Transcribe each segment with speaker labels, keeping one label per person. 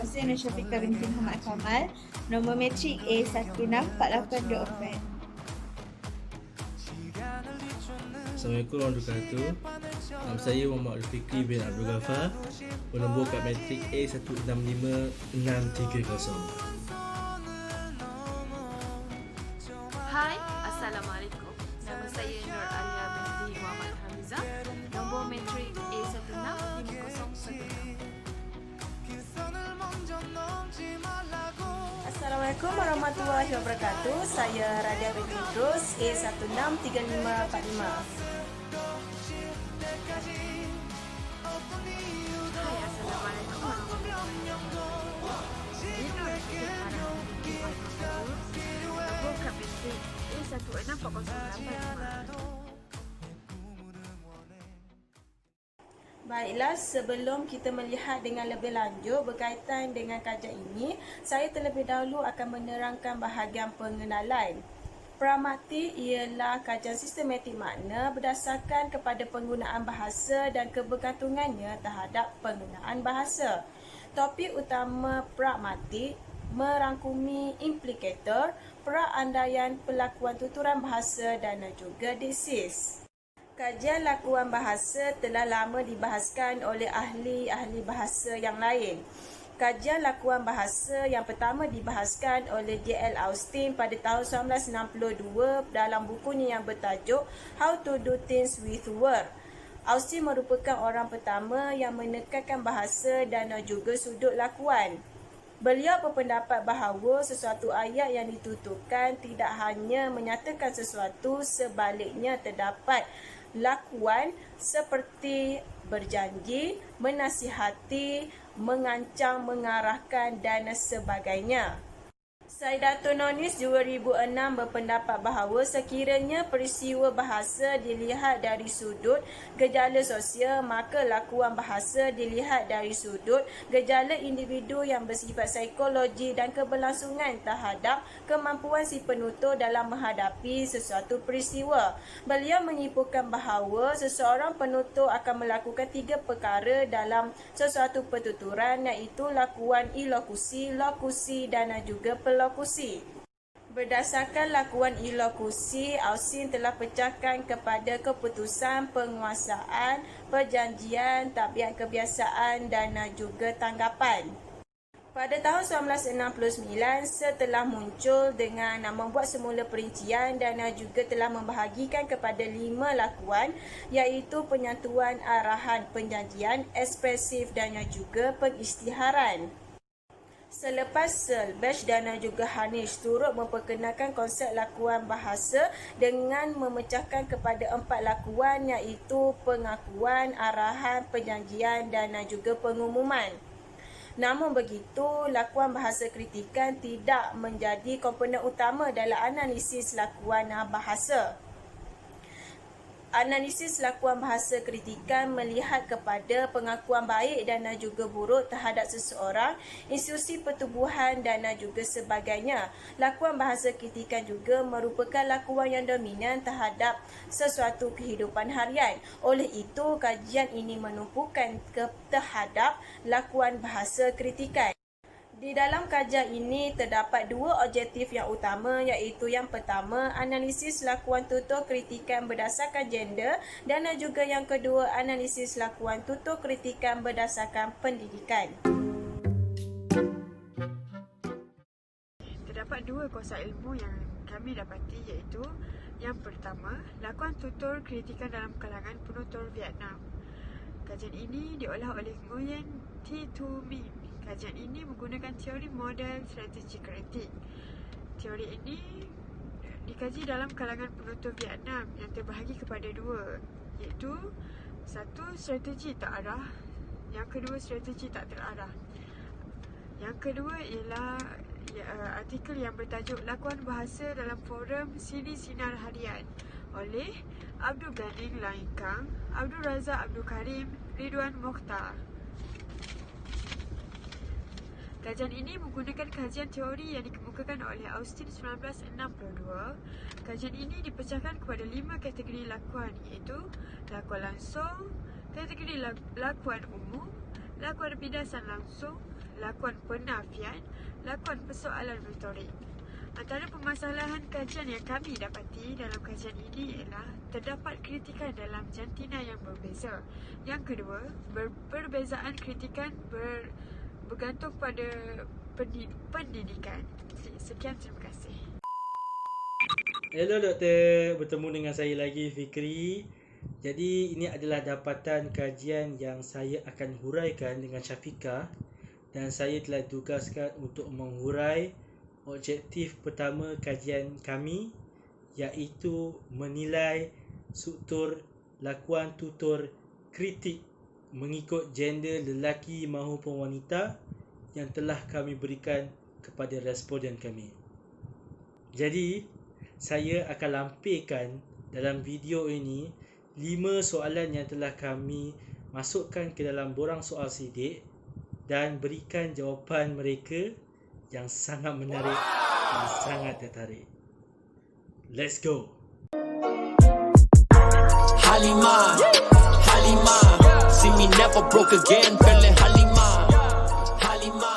Speaker 1: Austin dan Syafiqah binti Muhammad Kamal. Nombor matrik A164824.
Speaker 2: Assalamualaikum warahmatullahi wabarakatuh. Nama saya Muhammad Fikri bin Abdul Ghaffar. Bernombor kad matrik A165630.
Speaker 3: Hai, Assalamualaikum. Nama saya Nur Alia binti Muhammad Hamizah. Nombor matrik A165016.
Speaker 4: Assalamualaikum warahmatullahi wabarakatuh. Saya Radia binti Idrus, A163545.
Speaker 3: Hai, Assalamualaikum warahmatullahi wabarakatuh. Saya Nur Alia binti Muhammad. Nombor kad matrik A164085.
Speaker 4: Baiklah, sebelum kita melihat dengan lebih lanjut berkaitan dengan kajian ini, saya terlebih dahulu akan menerangkan bahagian pengenalan. Pragmatik ialah kajian sistematik makna berdasarkan kepada penggunaan bahasa dan kebergantungannya terhadap penggunaan bahasa. Topik utama pragmatik merangkumi implikator, perandaian, pelakuan tuturan bahasa dan juga diksis. Kajian lakuan bahasa telah lama dibahaskan oleh ahli-ahli bahasa yang lain. Kajian lakuan bahasa yang pertama dibahaskan oleh J.L. Austin pada tahun 1962 dalam bukunya yang bertajuk How to Do Things with Words. Austin merupakan orang pertama yang menekankan bahasa dan juga sudut lakuan. Beliau berpendapat bahawa sesuatu ayat yang dituturkan tidak hanya menyatakan sesuatu, sebaliknya terdapat lakuan seperti berjanji, menasihati, mengancam, mengarahkan dan sebagainya. Saidatun Nonis 2006 berpendapat bahawa sekiranya peristiwa bahasa dilihat dari sudut gejala sosial, maka lakuan bahasa dilihat dari sudut gejala individu yang bersifat psikologi dan keberlangsungan terhadap kemampuan si penutur dalam menghadapi sesuatu peristiwa. Beliau menyimpulkan bahawa seseorang penutur akan melakukan 3 perkara dalam sesuatu pertuturan, iaitu lakuan ilokusi, lokusi dan juga pelokusi. Berdasarkan lakuan ilokusi, Austin telah pecahkan kepada keputusan, penguasaan, perjanjian, tabiat kebiasaan dan juga tanggapan. Pada tahun 1969, setelah muncul dengan membuat semula perincian dan juga telah membahagikan kepada 5 lakuan, iaitu penyatuan, arahan, perjanjian, ekspresif dan juga pengisytiharan. Selepas Selbach dan juga Harnisch turut memperkenalkan konsep lakuan bahasa dengan memecahkan kepada 4 lakuan, iaitu pengakuan, arahan, perjanjian dan juga pengumuman. Namun begitu, lakuan bahasa kritikan tidak menjadi komponen utama dalam analisis lakuan bahasa. Analisis lakuan bahasa kritikan melihat kepada pengakuan baik dan juga buruk terhadap seseorang, institusi pertubuhan dan juga sebagainya. Lakuan bahasa kritikan juga merupakan lakuan yang dominan terhadap sesuatu kehidupan harian. Oleh itu, kajian ini menumpukan terhadap lakuan bahasa kritikan. Di dalam kajian ini terdapat 2 objektif yang utama, iaitu yang pertama, analisis lakuan tutur kritikan berdasarkan gender dan juga yang kedua, analisis lakuan tutur kritikan berdasarkan pendidikan.
Speaker 5: Terdapat 2 kuasa ilmu yang kami dapati, iaitu yang pertama, lakuan tutur kritikan dalam kalangan penutur Vietnam. Kajian ini diolah oleh Nguyen Thi Tu Minh. Kajian ini menggunakan teori model strategi kritik. Teori ini dikaji dalam kalangan penutur Vietnam yang terbahagi kepada 2, iaitu 1. Strategi terarah, yang kedua strategi tak terarah. Yang kedua ialah artikel yang bertajuk Lakuan Bahasa dalam Forum Siri Sinar Harian oleh Abdul Ghani Laingkang, Abdul Razak Abdul Karim, Ridwan Mokhtar. Kajian ini menggunakan kajian teori yang dikemukakan oleh Austin 1962. Kajian ini dipecahkan kepada 5 kategori lakuan, iaitu lakuan langsung, kategori lakuan umum, lakuan pindasan langsung, lakuan penafian, lakuan persoalan retorik. Antara permasalahan kajian yang kami dapati dalam kajian ini ialah terdapat kritikan dalam jantina yang berbeza. Yang kedua, perbezaan kritikan bergantung pada pendidikan. Sekian, terima kasih.
Speaker 2: Hello doktor, bertemu dengan saya lagi Fikri. Jadi ini adalah dapatan kajian yang saya akan huraikan dengan Syafiqah, dan saya telah tugaskan untuk menghurai objektif pertama kajian kami, iaitu menilai struktur lakuan tutor kritik mengikut gender lelaki maupun wanita yang telah kami berikan kepada responden kami. Jadi, saya akan lampirkan dalam video ini 5 soalan yang telah kami masukkan ke dalam borang soal sidik dan berikan jawapan mereka yang sangat menarik dan sangat tertarik. Let's go!
Speaker 6: Halima, Halima, see me never broke again, feeling Halima, Halima.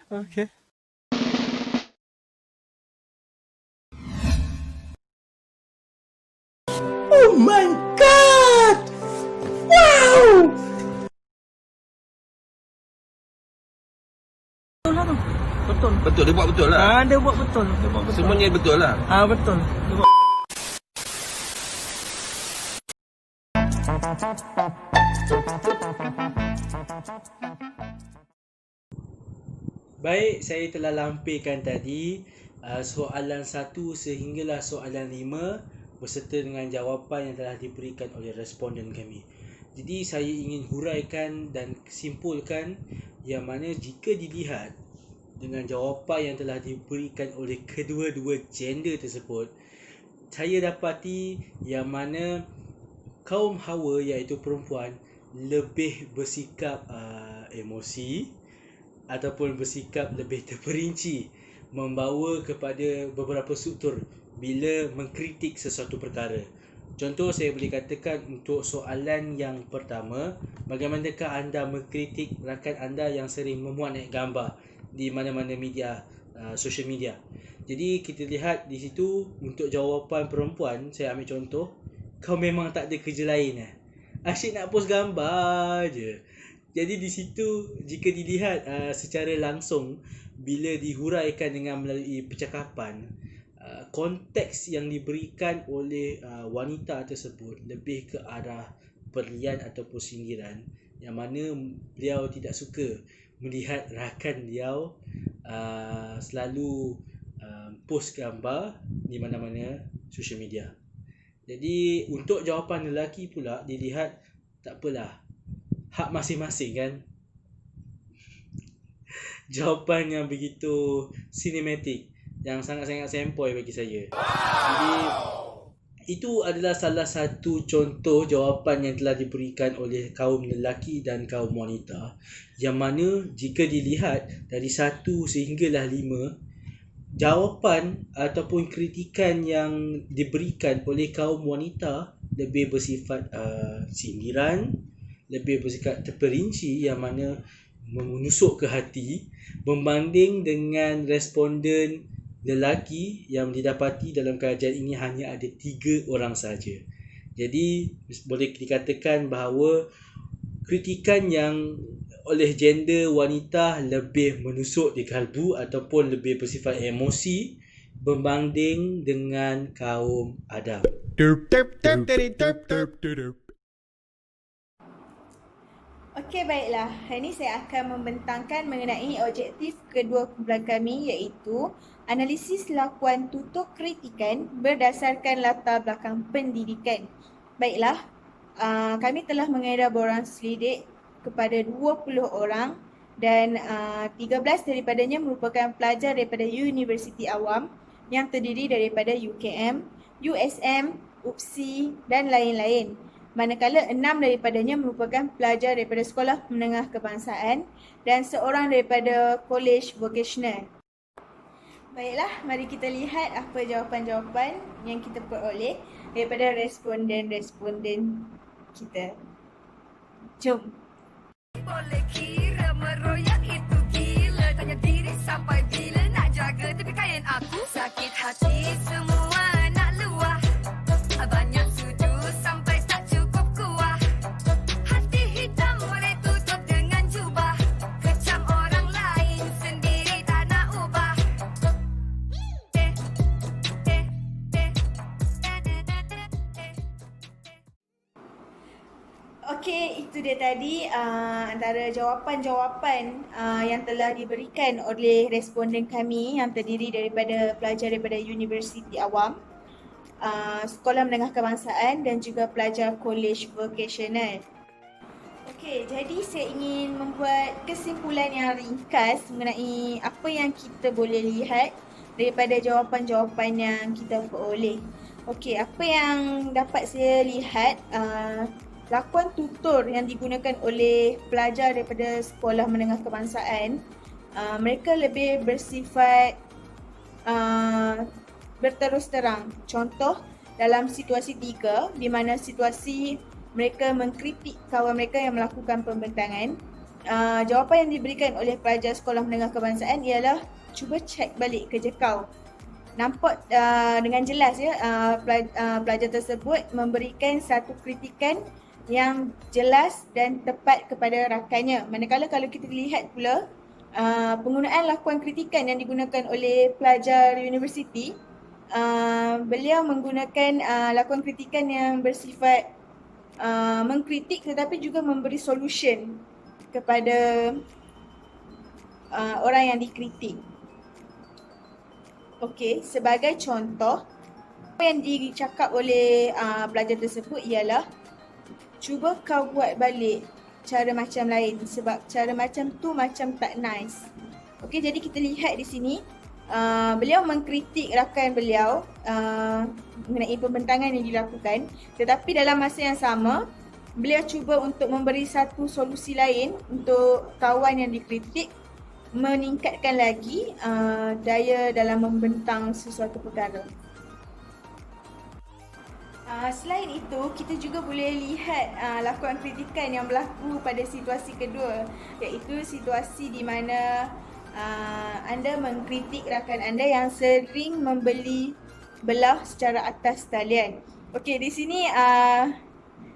Speaker 7: Okay. Oh my god! Wow! Betul.
Speaker 8: Betul, dia buat betul lah.
Speaker 7: Dia buat betul.
Speaker 8: Semuanya betul lah.
Speaker 7: Betul. Dia buat.
Speaker 2: Baik, saya telah lampirkan tadi soalan 1 sehinggalah soalan 5 berserta dengan jawapan yang telah diberikan oleh responden kami. Jadi saya ingin huraikan dan simpulkan yang mana jika dilihat dengan jawapan yang telah diberikan oleh kedua-dua gender tersebut, saya dapati yang mana kaum Hawa iaitu perempuan lebih bersikap emosi ataupun bersikap lebih terperinci membawa kepada beberapa struktur bila mengkritik sesuatu perkara. Contoh saya boleh katakan untuk soalan yang pertama, bagaimanakah anda mengkritik rakan anda yang sering memuat naik gambar di mana-mana media, social media. Jadi kita lihat di situ untuk jawapan perempuan, saya ambil contoh, kau memang tak ada kerja lain asyik nak post gambar je. Jadi di situ jika dilihat secara langsung bila dihuraikan dengan melalui percakapan, konteks yang diberikan oleh wanita tersebut lebih ke arah perlian ataupun sindiran, yang mana beliau tidak suka melihat rakan beliau selalu post gambar di mana-mana social media. Jadi untuk jawapan lelaki pula dilihat, tak apalah, hak masing-masing kan. Jawapan yang begitu sinematik, yang sangat-sangat sempoi bagi saya. Jadi itu adalah salah satu contoh jawapan yang telah diberikan oleh kaum lelaki dan kaum wanita, yang mana jika dilihat dari 1 sehinggalah 5, jawapan ataupun kritikan yang diberikan oleh kaum wanita lebih bersifat sindiran, lebih bersifat terperinci, yang mana menusuk ke hati, berbanding dengan responden lelaki yang didapati dalam kajian ini hanya ada 3 orang saja. Jadi boleh dikatakan bahawa kritikan yang oleh gender wanita lebih menusuk di kalbu ataupun lebih bersifat emosi berbanding dengan kaum Adam.
Speaker 1: Okey, baiklah. Hari ini saya akan membentangkan mengenai objektif kedua kumpulan kami, iaitu analisis lakuan tutur kritikan berdasarkan latar belakang pendidikan. Baiklah, kami telah mengedar borang selidik kepada 20 orang dan 13 daripadanya merupakan pelajar daripada Universiti Awam yang terdiri daripada UKM, USM, UPSI dan lain-lain. Manakala 6 daripadanya merupakan pelajar daripada Sekolah Menengah Kebangsaan dan seorang daripada Kolej Vocational. Baiklah, mari kita lihat apa jawapan-jawapan yang kita peroleh daripada responden-responden kita. Jom.
Speaker 9: Boleh kira meroyak itu gila. Tanya diri sampai bila nak jaga. Tapi kain aku sakit hati semua nak luah. Banyak sujud sampai tak cukup kuah. Hati hitam boleh tutup dengan jubah. Kecam orang lain sendiri tak nak ubah.
Speaker 1: Okey, itu dia tadi antara jawapan-jawapan yang telah diberikan oleh responden kami yang terdiri daripada pelajar daripada Universiti Awam, Sekolah Menengah Kebangsaan dan juga pelajar Kolej Vocational. Okey, jadi saya ingin membuat kesimpulan yang ringkas mengenai apa yang kita boleh lihat daripada jawapan-jawapan yang kita peroleh. Okey, apa yang dapat saya lihat, lakuan tutur yang digunakan oleh pelajar daripada Sekolah Menengah Kebangsaan, mereka lebih bersifat berterus terang. Contoh, dalam situasi 3, di mana situasi mereka mengkritik kawan mereka yang melakukan pembentangan, jawapan yang diberikan oleh pelajar Sekolah Menengah Kebangsaan ialah cuba cek balik kerja kau. Nampak dengan jelas ya, pelajar tersebut memberikan satu kritikan yang jelas dan tepat kepada rakannya. Manakala kalau kita lihat pula penggunaan lakuan kritikan yang digunakan oleh pelajar universiti, beliau menggunakan lakuan kritikan yang bersifat mengkritik tetapi juga memberi solution kepada orang yang dikritik. Okey, sebagai contoh, apa yang dicakap oleh pelajar tersebut ialah cuba kau buat balik cara macam lain sebab cara macam tu macam tak nice. Okey, jadi kita lihat di sini beliau mengkritik rakan beliau mengenai pembentangan yang dilakukan, tetapi dalam masa yang sama beliau cuba untuk memberi satu solusi lain untuk kawan yang dikritik, meningkatkan lagi daya dalam membentang sesuatu perkara. Selain itu, kita juga boleh lihat lakuan kritikan yang berlaku pada situasi kedua, iaitu situasi di mana anda mengkritik rakan anda yang sering membeli belah secara atas talian. Okey, di sini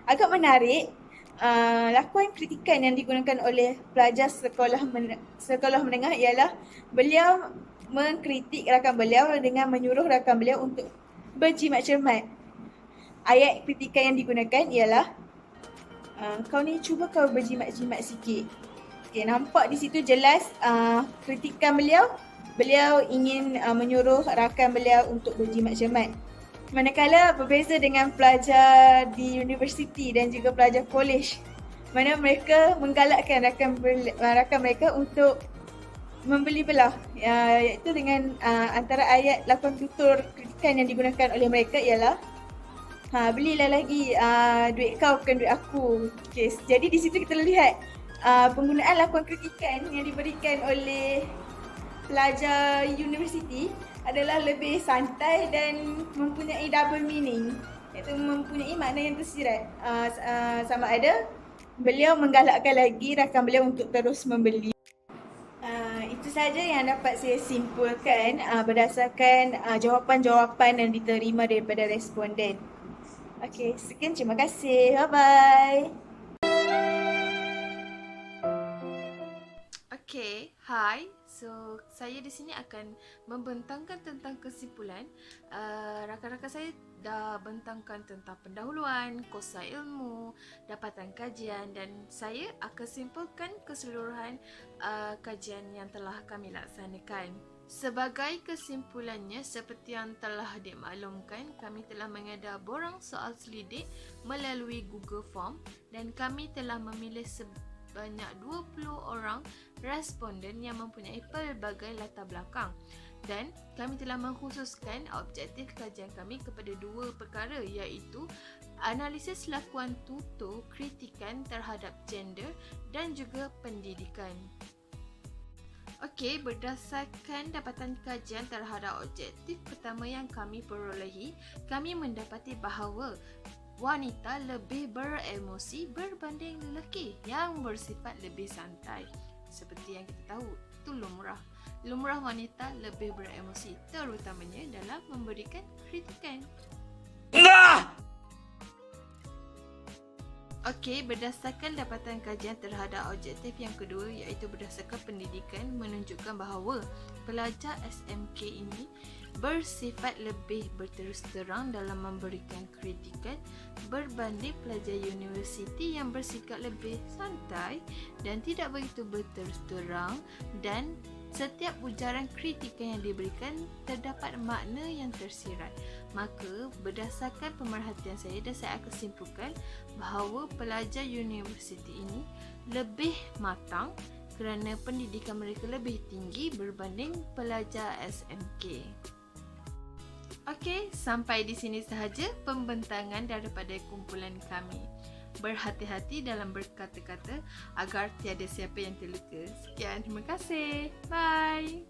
Speaker 1: agak menarik. Lakuan kritikan yang digunakan oleh pelajar sekolah menengah ialah beliau mengkritik rakan beliau dengan menyuruh rakan beliau untuk berjimat cermat. Ayat kritikan yang digunakan ialah kau ni cuba kau berjimat-jimat sikit. Okay, nampak di situ jelas kritikan beliau ingin menyuruh rakan beliau untuk berjimat cermat. Manakala berbeza dengan pelajar di universiti dan juga pelajar kolej, mana mereka menggalakkan rakan mereka untuk membeli belah, iaitu dengan antara ayat lakuan tutur kritikan yang digunakan oleh mereka ialah belilah lagi, duit kau bukan duit aku. Okay, jadi di situ kita lihat penggunaan lakuan kritikan yang diberikan oleh pelajar universiti adalah lebih santai dan mempunyai double meaning, iaitu mempunyai makna yang tersirat. Sama ada beliau menggalakkan lagi rakan beliau untuk terus membeli. Itu saja yang dapat saya simpulkan berdasarkan jawapan-jawapan yang diterima daripada responden. Okey, sekian, terima kasih. Bye-bye.
Speaker 3: Okay, hi. So, saya di sini akan membentangkan tentang kesimpulan. Rakan-rakan saya dah bentangkan tentang pendahuluan, kosa ilmu, dapatan kajian, dan saya akan simpulkan keseluruhan kajian yang telah kami laksanakan. Sebagai kesimpulannya, seperti yang telah dimaklumkan, kami telah mengada borang soal selidik melalui Google Form dan kami telah memilih sebanyak 20 orang responden yang mempunyai pelbagai latar belakang. Dan kami telah mengkhususkan objektif kajian kami kepada 2 perkara, iaitu analisis lakuan tutur kritikan terhadap gender dan juga pendidikan. Okey, berdasarkan dapatan kajian terhadap objektif pertama yang kami perolehi, kami mendapati bahawa wanita lebih beremosi berbanding lelaki yang bersifat lebih santai. Seperti yang kita tahu, itu lumrah. Lumrah wanita lebih beremosi, terutamanya dalam memberikan kritikan. Okey, berdasarkan dapatan kajian terhadap objektif yang kedua, iaitu berdasarkan pendidikan, menunjukkan bahawa pelajar SMK ini bersifat lebih berterus terang dalam memberikan kritikan berbanding pelajar universiti yang bersikap lebih santai dan tidak begitu berterus terang, dan setiap ujaran kritikan yang diberikan terdapat makna yang tersirat. Maka berdasarkan pemerhatian saya, dan saya akan simpulkan bahawa pelajar universiti ini lebih matang kerana pendidikan mereka lebih tinggi berbanding pelajar SMK. Okey, sampai di sini sahaja pembentangan daripada kumpulan kami. Berhati-hati dalam berkata-kata agar tiada siapa yang terluka. Sekian, terima kasih. Bye.